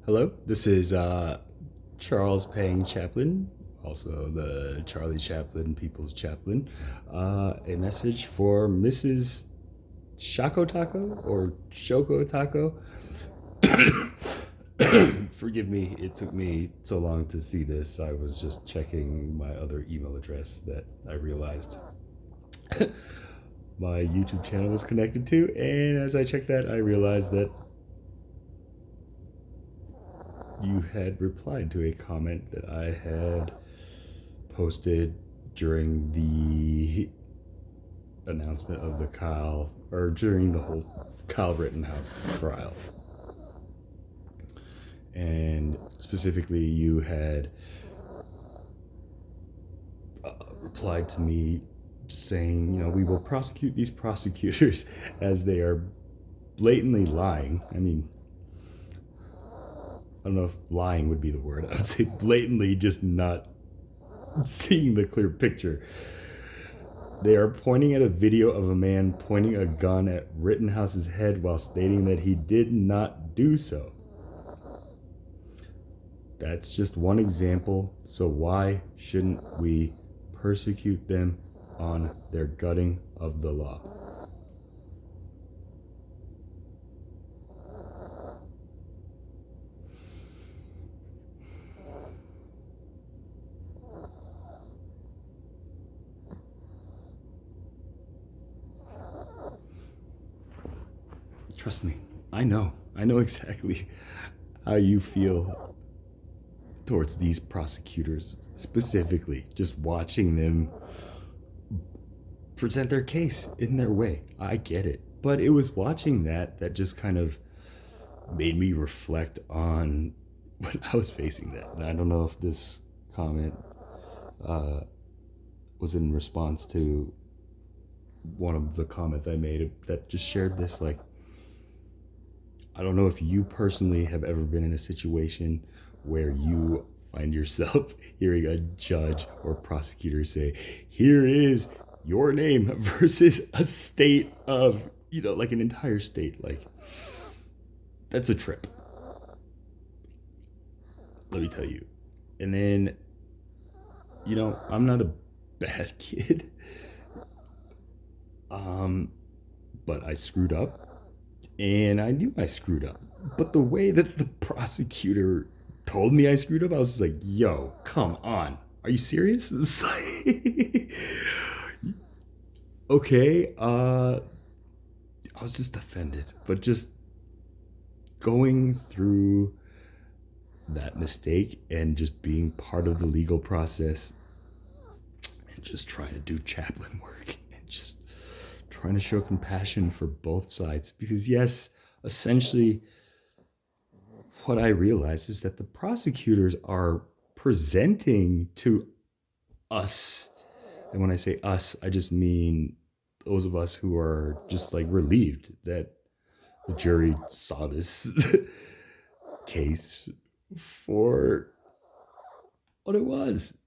Hello, this is Charles Pang Chaplin, also the Charlie Chaplin People's Chaplain. A message for Mrs. Shako Taco or Shoko Taco. Forgive me, it took me so long to see this. I was just checking my other email address that I realized my YouTube channel was connected to, and as I checked that, I realized that you had replied to a comment that I had posted during the announcement of the Kyle, or during the whole Kyle Rittenhouse trial. And specifically, you had replied to me saying, we will prosecute these prosecutors as they are blatantly lying. I mean, I don't know if lying would be the word. I would say blatantly just not seeing the clear picture. They are pointing at a video of a man pointing a gun at Rittenhouse's head while stating that he did not do so. That's just one example, so why shouldn't we persecute them on their gutting of the law? Trust me, I know. I know exactly how you feel towards these prosecutors, specifically, just watching them present their case in their way. I get it. But it was watching that just kind of made me reflect on when I was facing that. And I don't know if this comment uh, was in response to one of the comments I made that just shared this. Like, I don't know if you personally have ever been in a situation where you find yourself hearing a judge or prosecutor say, here is your name versus a state of, like an entire state. Like, that's a trip. Let me tell you. And then, I'm not a bad kid. But I screwed up and I knew I screwed up. But the way that the prosecutor told me I screwed up, I was just like, yo, come on. Are you serious? It's like, okay, I was just offended. But just going through that mistake and just being part of the legal process and just trying to do chaplain work and just trying to show compassion for both sides. Because, yes, essentially, what I realized is that the prosecutors are presenting to us, and when I say us, I just mean those of us who are just like relieved that the jury saw this case for what it was,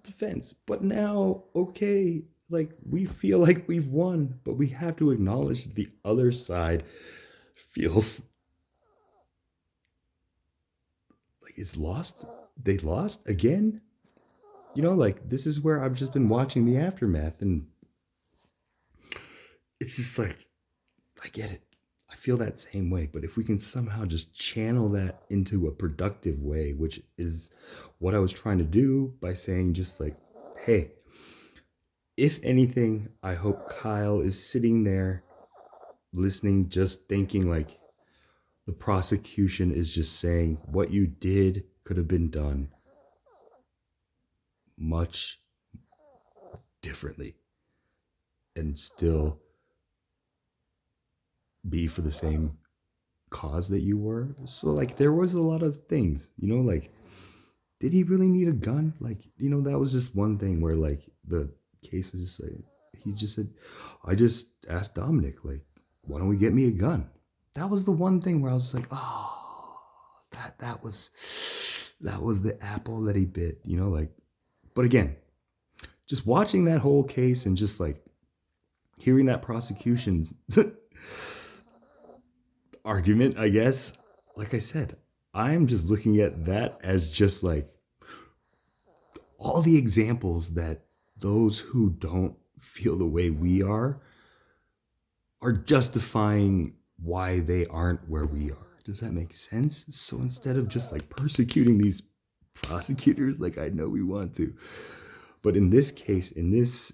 defense. But now, okay, like we feel like we've won, but we have to acknowledge the other side feels like it's lost. They lost again. Like this is where I've just been watching the aftermath, and it's just like, I get it. I feel that same way. But if we can somehow just channel that into a productive way, which is what I was trying to do by saying, just like, hey, if anything, I hope Kyle is sitting there listening, just thinking like the prosecution is just saying what you did could have been done much differently and still be for the same cause that you were. So like there was a lot of things, like did he really need a gun? Like, that was just one thing where like the case was just like he just said, I just asked Dominic, like, why don't we get me a gun? That was the one thing where I was just like, oh, that was the apple that he bit, like. But again, just watching that whole case and just like hearing that prosecution's argument, I guess, like I said, I'm just looking at that as just like all the examples that those who don't feel the way we are justifying why they aren't where we are. Does that make sense? So instead of just like persecuting these prosecutors like I know we want to, but in this case, in this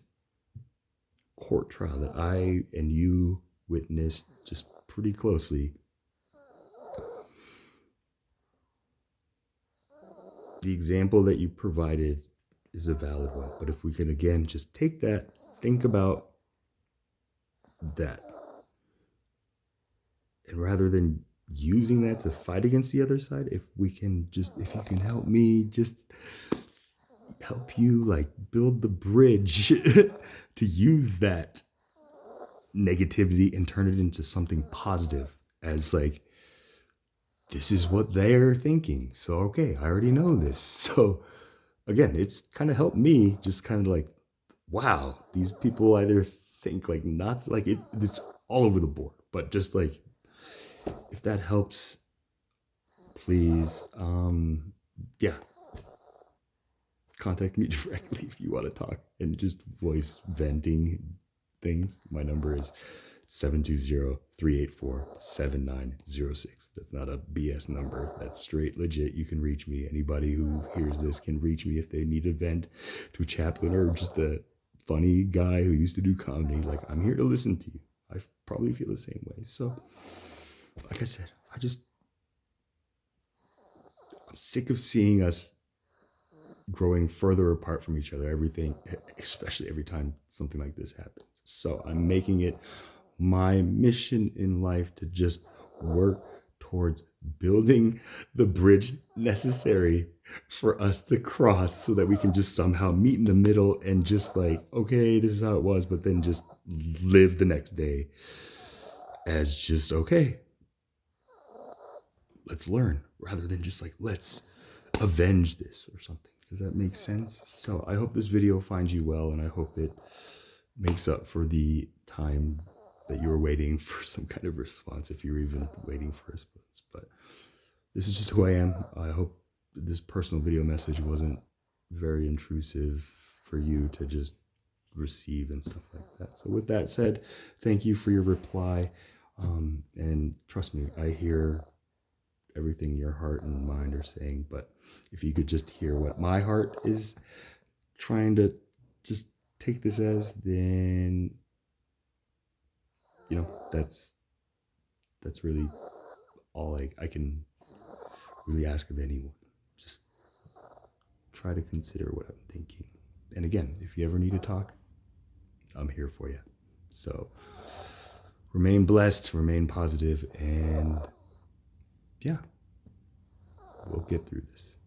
court trial that I and you witnessed just pretty closely, the example that you provided is a valid one. But if we can again just take that, think about that, and rather than using that to fight against the other side, if you can help me just help you like build the bridge to use that negativity and turn it into something positive, as like, this is what they're thinking, so okay, I already know this. So again, it's kind of helped me just kind of like, wow, these people either think like not like it's all over the board, but just like, if that helps, please, yeah, contact me directly if you want to talk and just voice venting things. My number is 720-384-7906. That's not a BS number. That's straight legit. You can reach me. Anybody who hears this can reach me if they need a vent to Chaplin or just a funny guy who used to do comedy. Like, I'm here to listen to you. I probably feel the same way. So, like I said, I'm sick of seeing us growing further apart from each other, everything, especially every time something like this happens. So I'm making it my mission in life to just work towards building the bridge necessary for us to cross so that we can just somehow meet in the middle and just like, okay, this is how it was, but then just live the next day as just, okay, let's learn, rather than just like, let's avenge this or something. Does that make sense? So I hope this video finds you well, and I hope it makes up for the time that you were waiting for some kind of response, if you're even waiting for a response. But this is just who I am. I hope this personal video message wasn't very intrusive for you to just receive and stuff like that. So with that said, thank you for your reply. And trust me, I hear everything your heart and mind are saying, but if you could just hear what my heart is trying to just take this as, then that's really all I can really ask of anyone. Just try to consider what I'm thinking, and again, if you ever need to talk, I'm here for you. So remain blessed, remain positive, and yeah, we'll get through this.